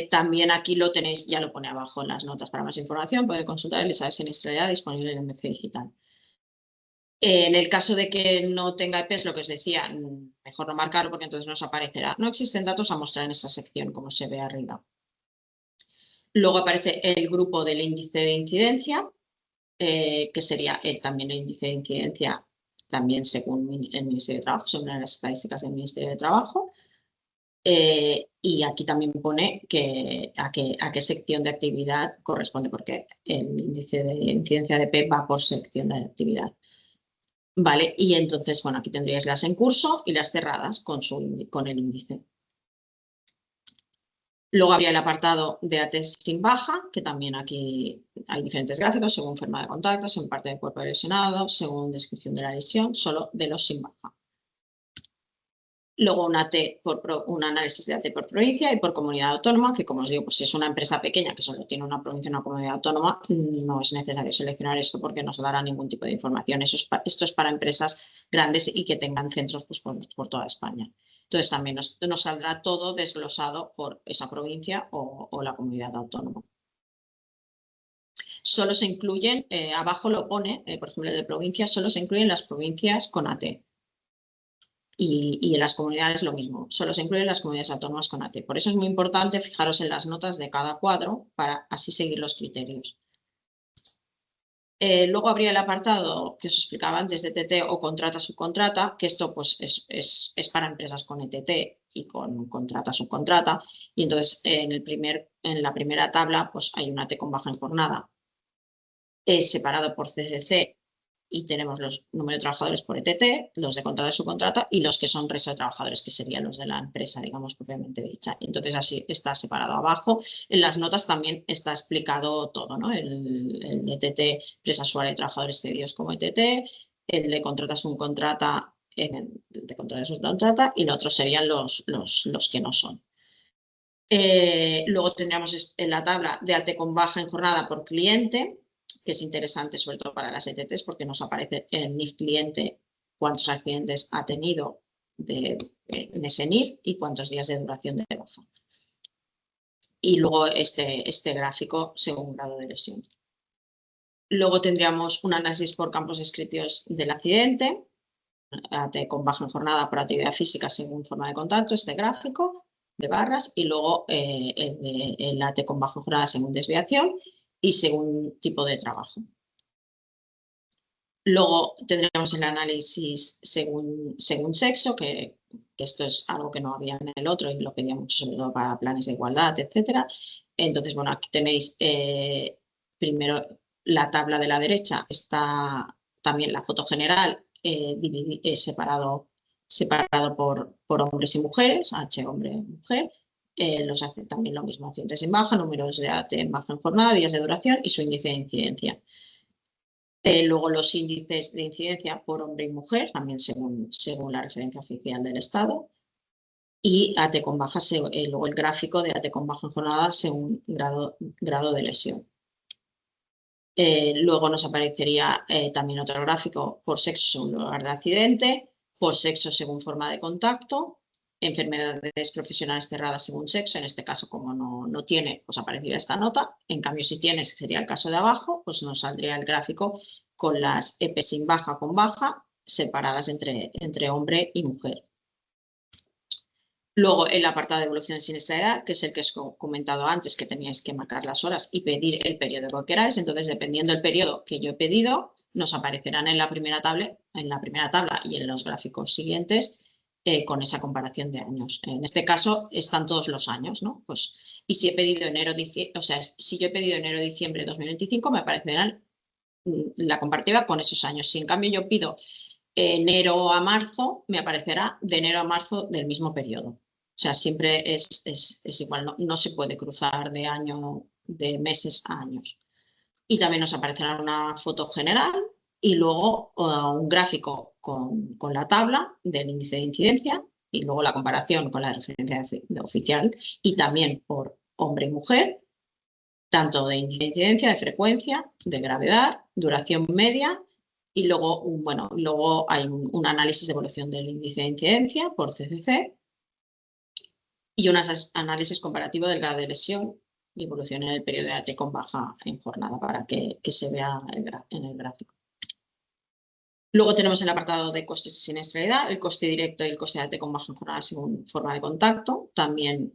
También aquí lo tenéis, ya lo pone abajo en las notas para más información, podéis consultar el listado de siniestralidad disponible en MC Digital. En el caso de que no tenga EPs, lo que os decía, mejor no marcarlo porque entonces nos aparecerá. No existen datos a mostrar en esta sección, como se ve arriba. Luego aparece el grupo del índice de incidencia, que sería también el índice de incidencia también según el Ministerio de Trabajo, según las estadísticas del Ministerio de Trabajo. Y aquí también pone a qué sección de actividad corresponde, porque el índice de incidencia de PEP va por sección de actividad. Vale, y entonces, bueno, aquí tendríais las en curso y las cerradas con el índice. Luego habría el apartado de AT sin baja, que también aquí hay diferentes gráficos según forma de contacto, según parte del cuerpo lesionado, según descripción de la lesión, solo de los sin baja. Luego un análisis de AT por provincia y por comunidad autónoma, que como os digo, pues si es una empresa pequeña que solo tiene una provincia y una comunidad autónoma, no es necesario seleccionar esto porque no se dará ningún tipo de información. Esto es para empresas grandes y que tengan centros pues, por toda España. Entonces también nos saldrá todo desglosado por esa provincia o la comunidad autónoma. Solo se incluyen, abajo lo pone, por ejemplo, el de provincia, solo se incluyen las provincias con AT. Y en las comunidades lo mismo, solo se incluyen las comunidades autónomas con AT. Por eso es muy importante fijaros en las notas de cada cuadro para así seguir los criterios. Luego habría el apartado que os explicaba antes de TT o contrata-subcontrata, que esto pues, es para empresas con ETT y con contrata-subcontrata. Y entonces en la primera tabla pues, hay un AT con baja en jornada separado por CCC y tenemos los números de trabajadores por ETT, los de contrata y subcontrata y los que son resto de trabajadores, que serían los de la empresa, digamos, propiamente dicha. Entonces así está separado abajo. En las notas también está explicado todo, ¿no? El de ETT, empresa usuaria de trabajadores cedidos como ETT, el de contrata subcontrata, el de contrata subcontrata y los otros serían los que no son. Luego tendríamos en la tabla de AT con baja en jornada por cliente, que es interesante sobre todo para las ETTs porque nos aparece en NIF cliente cuántos accidentes ha tenido en ese NIF y cuántos días de duración de baja. Y luego este gráfico según grado de lesión. Luego tendríamos un análisis por campos descriptivos del accidente, AT con baja en jornada por actividad física según forma de contacto, este gráfico de barras, y luego el AT con baja en jornada según desviación y según tipo de trabajo. Luego tendríamos el análisis según sexo, que esto es algo que no había en el otro y lo pedíamos sobre todo para planes de igualdad, etc. Entonces, bueno, aquí tenéis primero la tabla de la derecha, está también la foto general separado por hombres y mujeres, H hombre mujer. Los hace también lo mismo, accidentes en baja, números de AT en baja en jornada, días de duración y su índice de incidencia. Luego los índices de incidencia por hombre y mujer, también según la referencia oficial del Estado. Y AT con baja, luego el gráfico de AT con baja en jornada según grado de lesión. Luego nos aparecería también otro gráfico por sexo según lugar de accidente, por sexo según forma de contacto, enfermedades profesionales cerradas según sexo, en este caso como no tiene, pues aparecería esta nota. En cambio, si tienes, que sería el caso de abajo, pues nos saldría el gráfico con las EP sin baja con baja separadas entre hombre y mujer. Luego el apartado de evolución de siniestralidad, que es el que os he comentado antes, que teníais que marcar las horas y pedir el periodo que queráis. Entonces, dependiendo del periodo que yo he pedido, nos aparecerán en la primera tabla y en los gráficos siguientes con esa comparación de años. En este caso están todos los años, ¿no? Pues, y si he pedido si yo he pedido enero-diciembre de 2025, me aparecerán la comparativa con esos años. Si en cambio yo pido enero a marzo, me aparecerá de enero a marzo del mismo periodo. O sea, siempre es igual, no se puede cruzar de meses a años. Y también nos aparecerá una foto general y luego un gráfico con la tabla del índice de incidencia y luego la comparación con la referencia oficial y también por hombre y mujer, tanto de índice de incidencia, de frecuencia, de gravedad, duración media y luego hay un análisis de evolución del índice de incidencia por CCC y un análisis comparativo del grado de lesión y evolución en el periodo de AT con baja en jornada para que se vea en el gráfico. Luego tenemos el apartado de costes y siniestralidad, el coste directo y el coste de AT con baja jornada según forma de contacto. También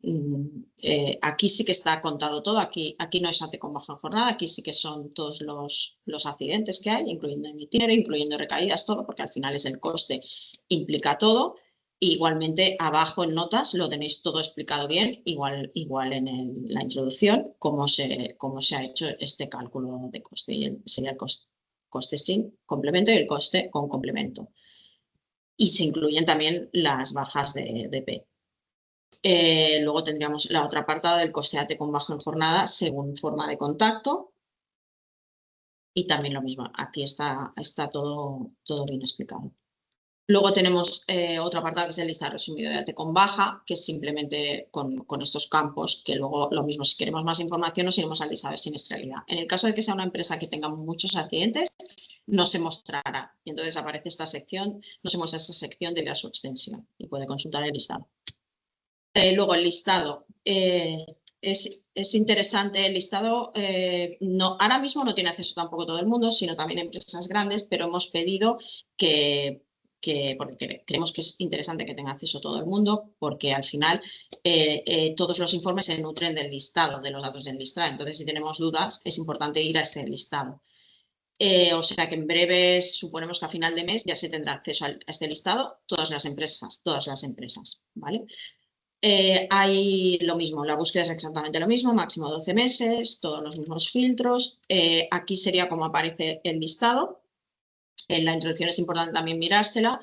aquí sí que está contado todo, aquí no es AT con baja jornada, aquí sí que son todos los accidentes que hay, incluyendo itinerio, incluyendo recaídas, todo, porque al final es el coste, implica todo. Igualmente, abajo en notas lo tenéis todo explicado bien, igual en la introducción, cómo se ha hecho este cálculo de coste, y sería el coste sin complemento y el coste con complemento. Y se incluyen también las bajas de P. Luego tendríamos la otra apartado del coste AT con baja en jornada según forma de contacto. Y también lo mismo, aquí está todo bien explicado. Luego tenemos otro apartado que es el listado resumido de AT con baja, que es simplemente con estos campos, que luego lo mismo, si queremos más información nos iremos al listado de siniestralidad. En el caso de que sea una empresa que tenga muchos accidentes, no se mostrará. Y entonces aparece esta sección, no se muestra esta sección debido a su extensión y puede consultar el listado. Luego el listado. Es interesante el listado. Ahora mismo no tiene acceso tampoco todo el mundo, sino también empresas grandes, pero hemos pedido porque creemos que es interesante que tenga acceso todo el mundo, porque al final todos los informes se nutren del listado, de los datos del listado. Entonces, si tenemos dudas, es importante ir a ese listado. O sea que en breve, suponemos que a final de mes ya se tendrá acceso a este listado, todas las empresas, ¿vale? Hay lo mismo, la búsqueda es exactamente lo mismo, máximo 12 meses, todos los mismos filtros. Aquí sería como aparece el listado. En la introducción es importante también mirársela.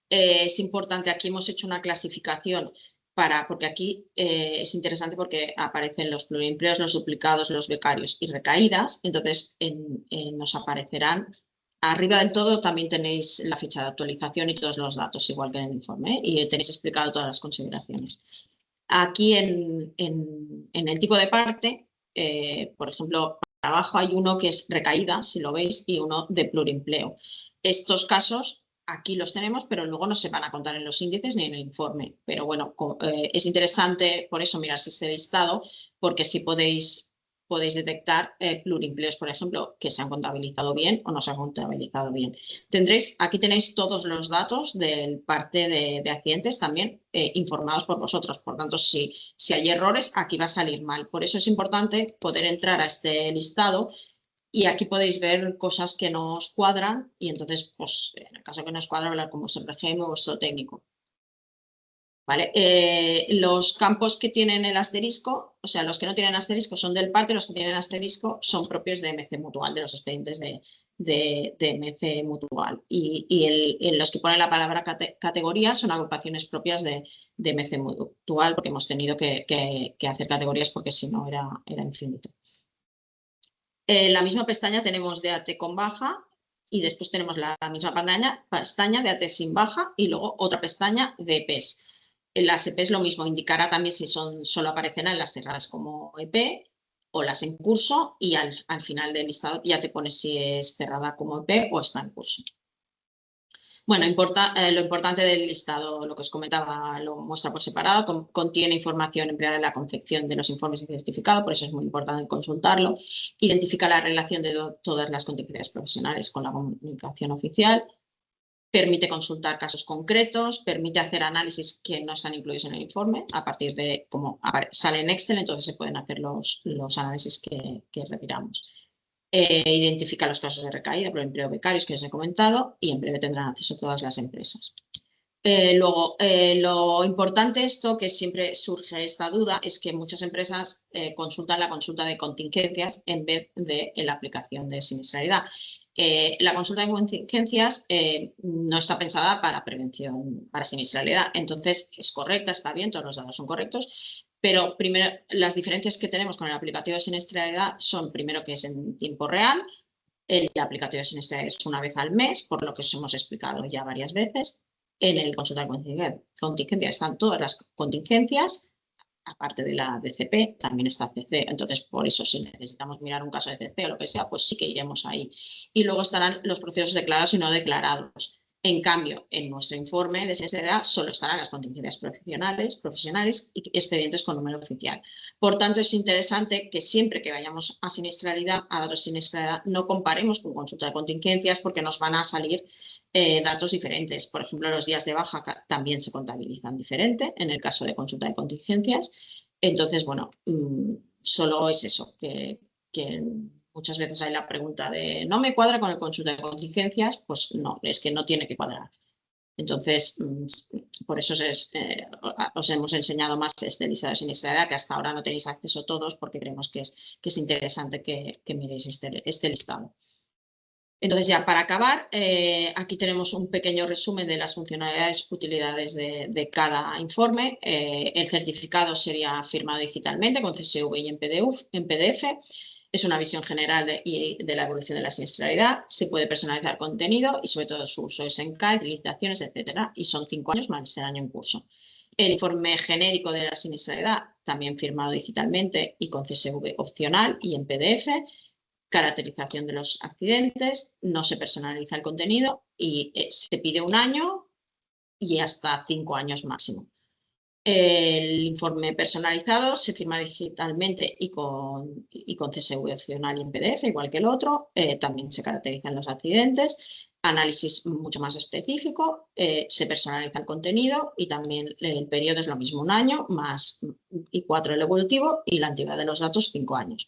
Es importante, aquí hemos hecho una clasificación porque aquí es interesante porque aparecen los pluriempleos, los duplicados, los becarios y recaídas. Entonces nos aparecerán, arriba del todo también tenéis la fecha de actualización y todos los datos, igual que en el informe, y tenéis explicado todas las consideraciones. Aquí en el tipo de parte, por ejemplo, abajo hay uno que es recaída, si lo veis, y uno de pluriempleo. Estos casos aquí los tenemos, pero luego no se van a contar en los índices ni en el informe. Pero bueno, es interesante por eso mirarse este listado, porque si podéis detectar pluriempleos, por ejemplo, que se han contabilizado bien o no se han contabilizado bien. Aquí tenéis todos los datos del parte de accidentes también informados por vosotros. Por tanto, si hay errores, aquí va a salir mal. Por eso es importante poder entrar a este listado. Y aquí podéis ver cosas que no os cuadran y entonces, pues, en el caso que no os cuadra, hablar con vuestro RGM o vuestro técnico. ¿Vale? Los campos que tienen el asterisco, o sea, los que no tienen asterisco son del parte, los que tienen asterisco son propios de MC Mutual, de los expedientes de MC Mutual. Y los que ponen la palabra categoría son agrupaciones propias de MC Mutual, porque hemos tenido que hacer categorías porque si no era infinito. En la misma pestaña tenemos de AT con baja y después tenemos la misma pestaña de AT sin baja y luego otra pestaña de EPs. En las EPs lo mismo, indicará también si solo aparecerán las cerradas como EP o las en curso y al final del listado ya te pones si es cerrada como EP o está en curso. Bueno, lo importante del listado, lo que os comentaba, lo muestra por separado, contiene información empleada en la confección de los informes de certificado, por eso es muy importante consultarlo. Identifica la relación de todas las contingencias profesionales con la comunicación oficial. Permite consultar casos concretos, permite hacer análisis que no están incluidos en el informe, a partir de cómo sale en Excel, entonces se pueden hacer los análisis que requiramos. Identifica los casos de recaída por empleo becarios que os he comentado y en breve tendrán acceso a todas las empresas. Luego, lo importante esto, que siempre surge esta duda, es que muchas empresas consultan la consulta de contingencias en vez de la aplicación de siniestralidad. La consulta de contingencias no está pensada para prevención, para siniestralidad. Entonces, es correcta, está bien, todos los datos son correctos, pero primero, las diferencias que tenemos con el aplicativo de siniestralidad son, primero, que es en tiempo real. El aplicativo de siniestralidad es una vez al mes, por lo que os hemos explicado ya varias veces. En el consulta de contingencia están todas las contingencias, aparte de la DCP, también está CC. Entonces, por eso, si necesitamos mirar un caso de CC o lo que sea, pues sí que iremos ahí. Y luego estarán los procesos declarados y no declarados. En cambio, en nuestro informe de siniestralidad solo estarán las contingencias profesionales y expedientes con número oficial. Por tanto, es interesante que siempre que vayamos a siniestralidad, a datos de siniestralidad, no comparemos con consulta de contingencias porque nos van a salir datos diferentes. Por ejemplo, los días de baja también se contabilizan diferente en el caso de consulta de contingencias. Entonces, bueno, solo es eso, que muchas veces hay la pregunta de ¿no me cuadra con el consulta de contingencias? Pues no, es que no tiene que cuadrar. Entonces, por eso os hemos enseñado más este listado de siniestralidad, que hasta ahora no tenéis acceso todos, porque creemos que es interesante que miréis este listado. Entonces, ya para acabar, aquí tenemos un pequeño resumen de las funcionalidades y utilidades de cada informe. El certificado sería firmado digitalmente con CSV y en PDF. Es una visión general de la evolución de la siniestralidad. Se puede personalizar contenido y, sobre todo, su uso es en CAE, utilizaciones, etcétera. Y son 5 años más el año en curso. El informe genérico de la siniestralidad, también firmado digitalmente y con CSV opcional y en PDF. Caracterización de los accidentes, no se personaliza el contenido y se pide 1 año y hasta 5 años máximo. El informe personalizado se firma digitalmente y con CSV opcional y en PDF, igual que el otro. También se caracterizan los accidentes. Análisis mucho más específico, se personaliza el contenido y también el periodo es lo mismo, 1 año más y 4 el evolutivo y la antigüedad de los datos 5 años.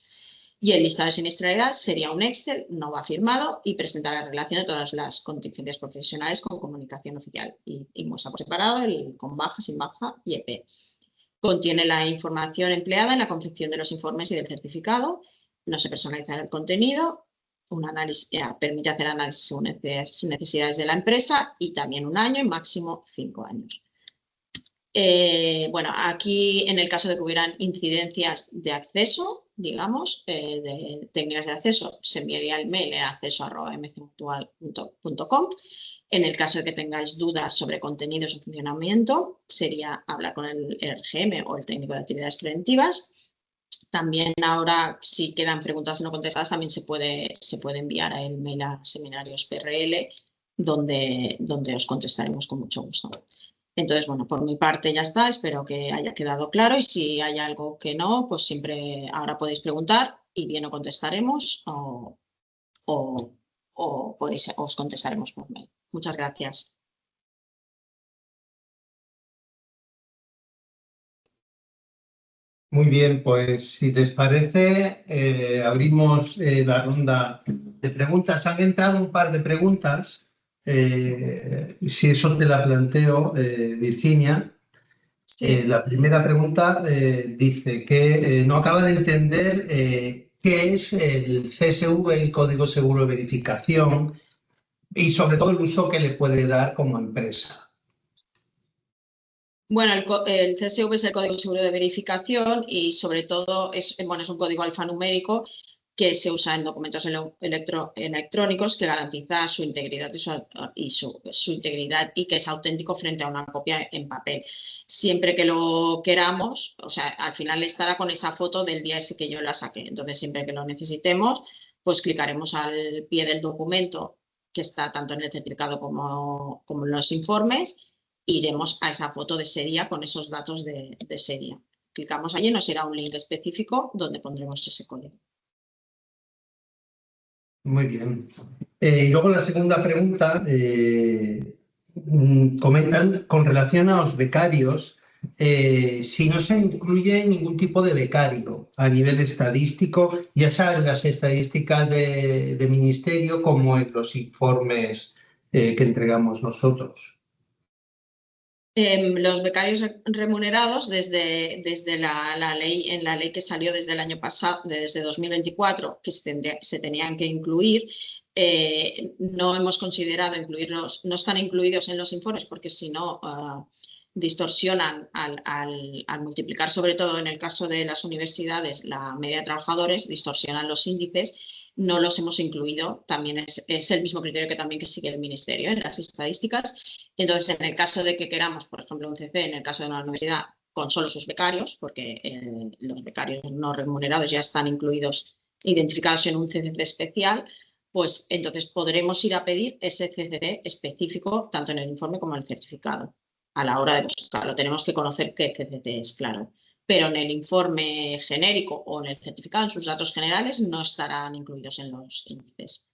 Y el listado de siniestralidad sería un Excel, no va firmado, y presenta la relación de todas las contingencias profesionales con comunicación oficial. Y muestra por separado el con baja, sin baja y EP. Contiene la información empleada en la confección de los informes y del certificado. No se personaliza el contenido. Un análisis, permite hacer análisis según necesidades de la empresa y también 1 año y máximo 5 años. Bueno, aquí en el caso de que hubieran incidencias de acceso, digamos, de técnicas de acceso, se enviaría el mail a acceso@mcmutual.com. En el caso de que tengáis dudas sobre contenidos o funcionamiento, sería hablar con el RGM o el técnico de actividades preventivas. También ahora, si quedan preguntas no contestadas, también se puede enviar el mail a Seminarios PRL, donde os contestaremos con mucho gusto. Entonces, bueno, por mi parte ya está, espero que haya quedado claro y si hay algo que no, pues siempre ahora podéis preguntar y bien o contestaremos o os contestaremos por mail. Muchas gracias. Muy bien, pues si les parece, abrimos la ronda de preguntas. Han entrado un par de preguntas. Si eso te la planteo, Virginia. Sí. La primera pregunta dice que no acaba de entender qué es el CSV, el Código Seguro de Verificación, y sobre todo el uso que le puede dar como empresa. Bueno, el CSV es el Código Seguro de Verificación y sobre todo es un código alfanumérico que se usa en documentos electrónicos que garantiza su integridad su integridad y que es auténtico frente a una copia en papel. Siempre que lo queramos, o sea, al final estará con esa foto del día ese que yo la saqué. Entonces, siempre que lo necesitemos, pues clicaremos al pie del documento que está tanto en el certificado como en los informes. Iremos a esa foto de ese día con esos datos de ese día. Clicamos allí y nos irá un link específico donde pondremos ese código. Muy bien. Y luego la segunda pregunta, comentan con relación a los becarios, si no se incluye ningún tipo de becario a nivel estadístico, ya sea en las estadísticas de ministerio como en los informes que entregamos nosotros. Los becarios remunerados desde la ley, en la ley que salió desde el año pasado, desde 2024, que se tenían que incluir, no hemos considerado incluirlos, no están incluidos en los informes porque si no distorsionan al multiplicar, sobre todo en el caso de las universidades, la media de trabajadores, distorsionan los índices. No los hemos incluido, también es el mismo criterio que sigue el Ministerio en las estadísticas. Entonces, en el caso de que queramos, por ejemplo, un CC, en el caso de una universidad, con solo sus becarios, porque los becarios no remunerados ya están incluidos, identificados en un CCC especial, pues entonces podremos ir a pedir ese CCC específico, tanto en el informe como en el certificado. A la hora de buscarlo, tenemos que conocer qué CCC es, claro. Pero en el informe genérico o en el certificado, en sus datos generales, no estarán incluidos en los índices.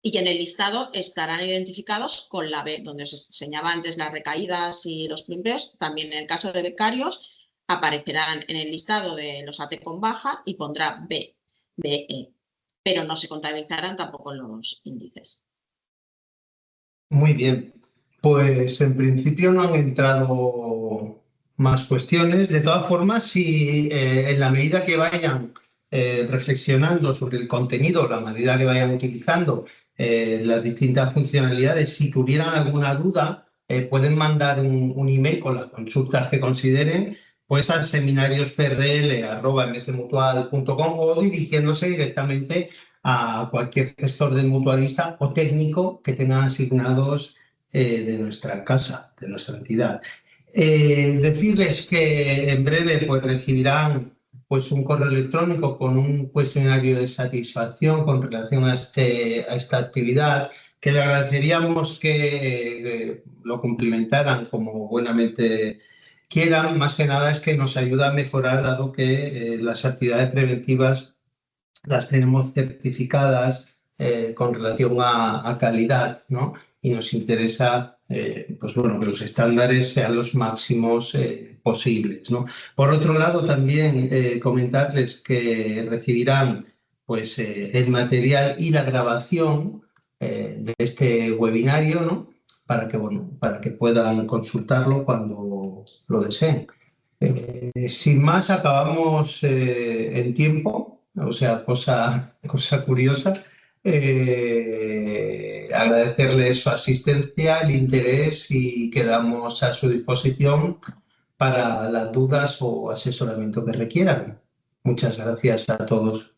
y en el listado estarán identificados con la B, donde os enseñaba antes las recaídas y los primpeos. También en el caso de becarios aparecerán en el listado de los AT con baja y pondrá B, BE, pero no se contabilizarán tampoco los índices. Muy bien, pues en principio no han entrado más cuestiones. De todas formas, si en la medida que vayan reflexionando sobre el contenido, la medida que vayan utilizando las distintas funcionalidades, si tuvieran alguna duda, pueden mandar un email con las consultas que consideren, pues al seminariosprl@mcmutual.com o dirigiéndose directamente a cualquier gestor del mutualista o técnico que tengan asignados de nuestra casa, de nuestra entidad. Decirles que en breve pues, recibirán pues, un correo electrónico con un cuestionario de satisfacción con relación a esta actividad, que le agradeceríamos que lo cumplimentaran como buenamente quieran. Más que nada es que nos ayuda a mejorar, dado que las actividades preventivas las tenemos certificadas con relación a calidad, ¿no? Y nos interesa pues bueno, que los estándares sean los máximos posibles, ¿no? Por otro lado, también comentarles que recibirán pues, el material y la grabación de este webinario, ¿no? Para que puedan consultarlo cuando lo deseen. Sin más, acabamos en tiempo, o sea, cosa curiosa. Agradecerle su asistencia, el interés y quedamos a su disposición para las dudas o asesoramiento que requieran. Muchas gracias a todos.